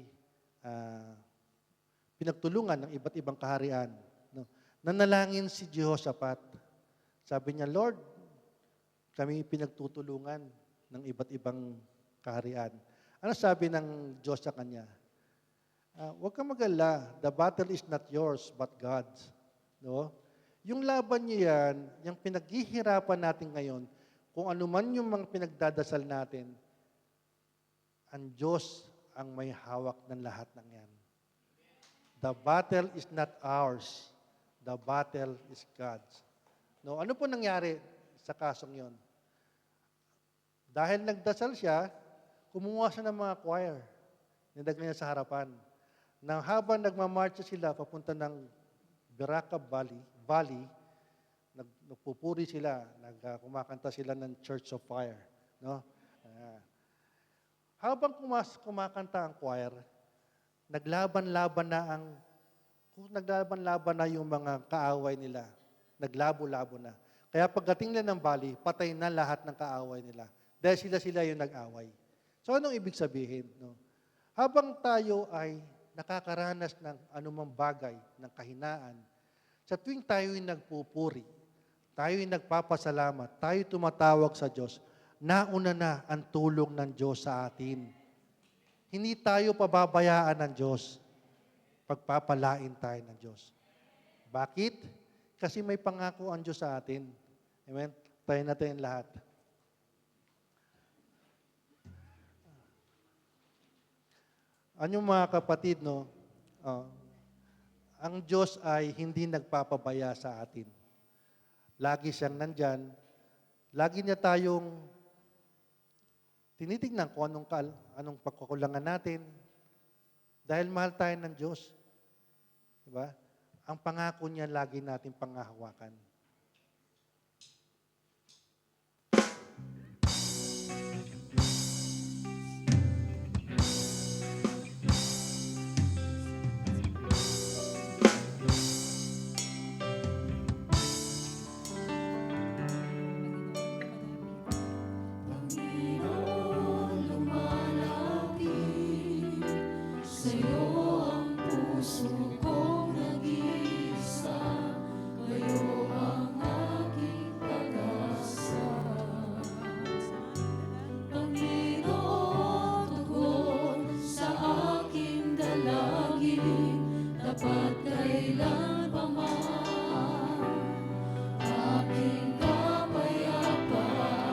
pinagtulungan ng iba't ibang kaharian. No? Nanalangin si Jehoshaphat. Sabi niya, Lord, kami pinagtutulungan ng iba't ibang kaharian. Ano sabi ng Diyos sa kanya? Huwag kang mag-alala. The battle is not yours, but God's. No? Yung laban niyo yan, yung pinaghihirapan natin ngayon, kung ano man yung mga pinagdadasal natin, ang Diyos ang may hawak ng lahat ng yan. The battle is not ours. The battle is God's. No, ano po nangyari sa kasong yon? Dahil nagdasal siya, kumuha siya ng mga choir. Nilagay niya sa harapan. Nang habang nagmamarcha sila papunta ng Beraka Valley, nagpupuri sila, kumakanta sila ng Church of Fire. No? Habang kumakanta ang choir, naglaban-laban na yung mga kaaway nila. Naglabo-labo na. Kaya pagdating nila ng valley, patay na lahat ng kaaway nila. Dahil sila yung nag-away. So anong ibig sabihin? No? Habang tayo ay nakakaranas ng anumang bagay, ng kahinaan, sa tuwing tayo'y nagpupuri, tayo'y nagpapasalamat, tayo'y tumatawag sa Diyos, nauna na ang tulong ng Diyos sa atin. Hindi tayo pababayaan ng Diyos. Pagpapalain tayo ng Diyos. Bakit? Kasi may pangako ang Diyos sa atin. Amen? Tayo natin lahat. Anyong mga kapatid, no? Ang Diyos ay hindi nagpapabaya sa atin. Lagi siyang nandyan. Lagi niya tayong tinitingnan kung anong pagkukulangan natin dahil mahal tayo ng Diyos. Diba? Ang pangako niya lagi natin panghahawakan. Panginoon, lumalapit sa'yo ang puso kong nag-iisa. Kayo ang aking pag-asa. Panginoon, tugon sa aking dalangin, dapat kailan pa man aking kapayapaan.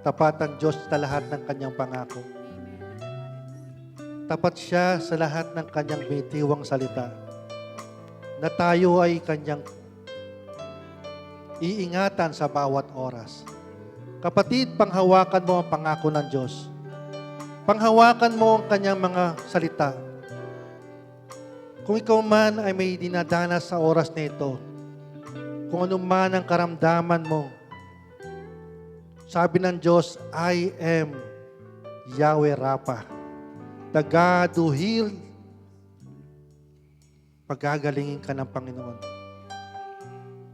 Tapat ang Diyos sa lahat ng kanyang pangako. Tapat siya sa lahat ng kanyang bitiwang salita na tayo ay kanyang iingatan sa bawat oras. Kapatid, panghawakan mo ang pangako ng Diyos. Panghawakan mo ang kanyang mga salita. Kung ikaw man ay may dinadanas sa oras na ito, kung ano man ang karamdaman mo, sabi ng Diyos, I am Yahweh Rapha, the God who healed. Pagagalingin ka ng Panginoon.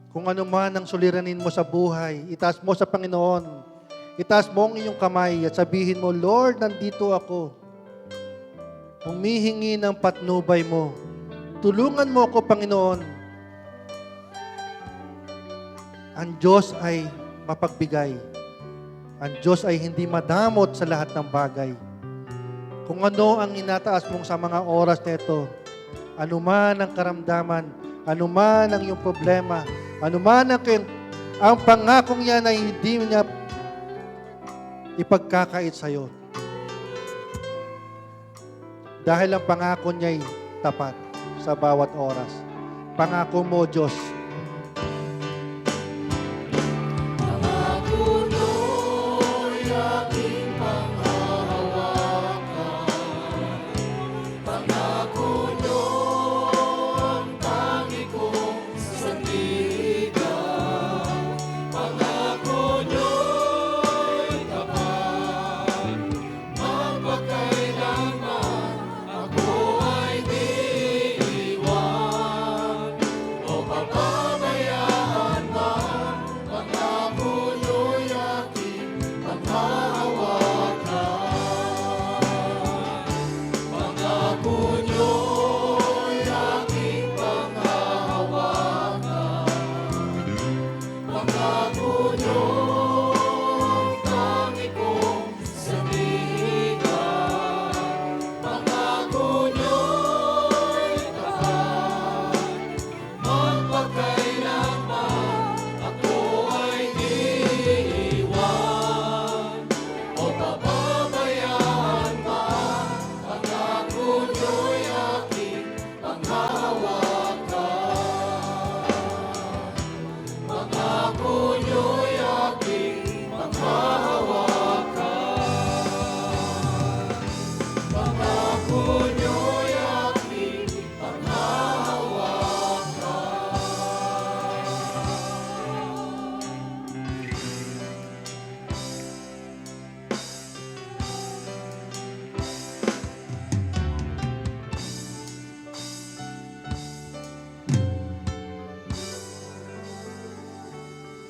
Kung ano man ang suliranin mo sa buhay, itaas mo sa Panginoon. Itaas mo ang iyong kamay at sabihin mo, Lord, nandito ako. Humihingi ng patnubay mo. Tulungan mo ako, Panginoon. Ang Diyos ay mapagbigay. Ang Diyos ay hindi madamot sa lahat ng bagay. Kung ano ang inataas mong sa mga oras na ito, anuman ang karamdaman, anuman ang iyong problema, anuman ang pangakong yan ay hindi niya ipagkakait sa iyo. Dahil ang pangako niya ay tapat sa bawat oras. Pangako mo, Diyos,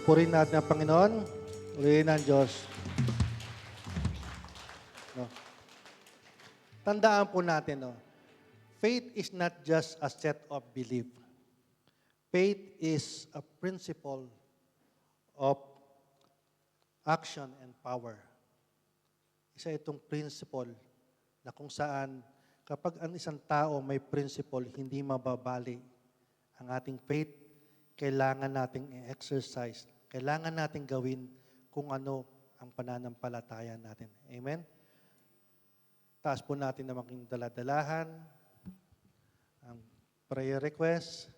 purihin natin ang Panginoon, ulihin ang Diyos. No? Tandaan po natin, no? Faith is not just a set of belief. Faith is a principle of action and power. Isa itong principle na kung saan kapag ang isang tao may principle, hindi mababali ang ating faith, kailangan nating i-exercise. Kailangan natin gawin kung ano ang pananampalataya natin. Amen? Taas po natin na maging daladalahan, ang prayer request,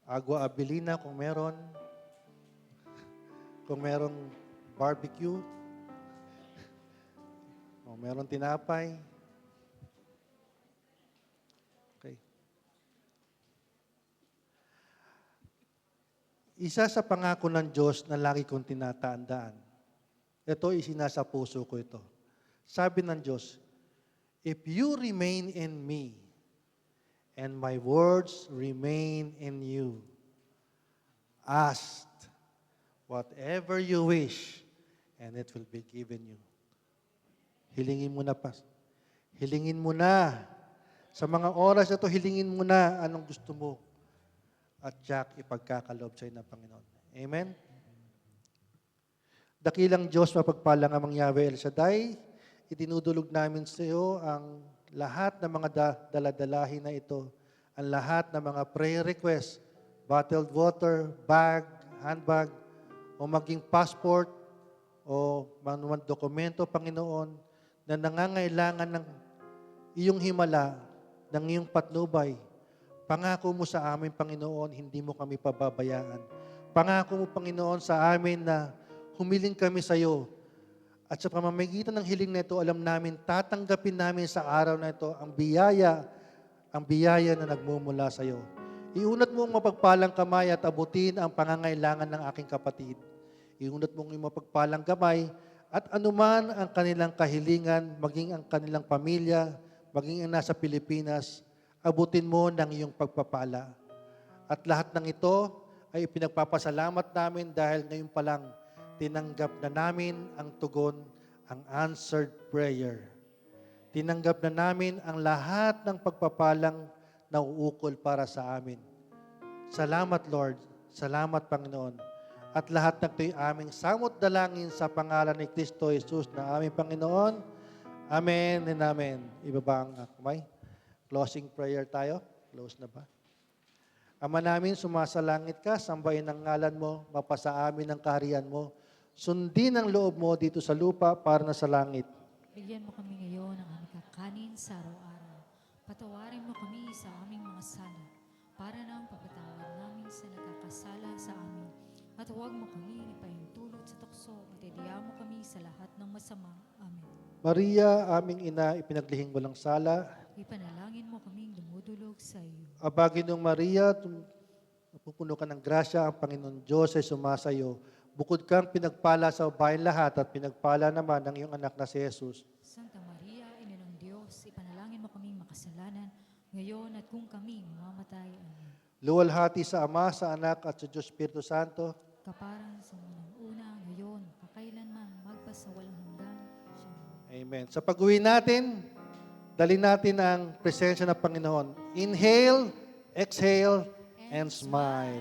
agua abilina kung meron, kung merong barbecue, kung meron tinapay. Okay. Isa sa pangako ng Diyos na lagi kong tinatandaan, ito isinasa puso ko ito. Sabi ng Diyos, if you remain in me, and my words remain in you, ask whatever you wish, and it will be given you. Hilingin mo na pa. Hilingin mo na. Sa mga oras na ito, hilingin mo na anong gusto mo. At Jack, ipagkakaloob sa'yo ng Panginoon. Amen? Dakilang Diyos, mapagpalang amang Yahweh El Shaddai, itinudulog namin sa iyo ang lahat ng mga daladalahin na ito, ang lahat ng mga prayer requests, bottled water, bag, handbag, o maging passport, o manuang dokumento, Panginoon, na nangangailangan ng iyong himala, ng iyong patnubay, pangako mo sa amin, Panginoon, hindi mo kami pababayaan. Pangako mo, Panginoon, sa amin na humiling kami sa iyo. At sa pamamagitan ng hiling na ito, alam namin, tatanggapin namin sa araw na ito ang biyaya na nagmumula sa iyo. Iunat mo ang mapagpalang kamay at abutin ang pangangailangan ng aking kapatid. Iunat mo ang iyong mapagpalang kamay at anuman ang kanilang kahilingan, maging ang kanilang pamilya, maging ang nasa Pilipinas, abutin mo ng iyong pagpapala. At lahat ng ito ay ipinagpapasalamat namin dahil ngayon pa lang tinanggap na namin ang tugon, ang answered prayer. Tinanggap na namin ang lahat ng pagpapalang nauukol para sa amin. Salamat, Lord. Salamat, Panginoon. At lahat ng ito'y aming samot dalangin sa pangalan ni Kristo Jesus na aming Panginoon. Amen and amen. Ibaba ang kamay. Closing prayer tayo. Close na ba? Ama namin, sumasalangit ka, sambahin ang ngalan mo, mapasa amin ang kaharian mo. Sundin ang loob mo dito sa lupa para na sa langit. Bigyan mo kami ngayon ng aming kakanin sa araw-araw. Patawarin mo kami sa aming mga sala, para na ang papatawad namin sa nagkakasala sa amin. At huwag mo kami ipahintulot sa tukso at idiya mo kami sa lahat ng masama. Amen. Maria, aming ina, ipinaglihing walang sala. Ipanalangin mo kaming dumudulog sa iyo. Abaginong Maria, napupuno ka ng grasya, ang Panginoon Diyos ay sumasayo. Bukod kang pinagpala sa babaeng lahat at pinagpala naman ng iyong anak na si Jesus. Santa Maria, Ina ng Diyos, ipanalangin mo kaming makasalanan, ngayon at kung kami mamamatay. Amen. Luwalhati sa Ama, sa Anak at sa Diyos Espiritu Santo. Kaparang sa unang-una, ngayon, kakailanman, magpasawalang hanggan. Amen. Amen. Sa pag-uwi natin, dali natin ang presensya ng Panginoon. Inhale, exhale, and smile.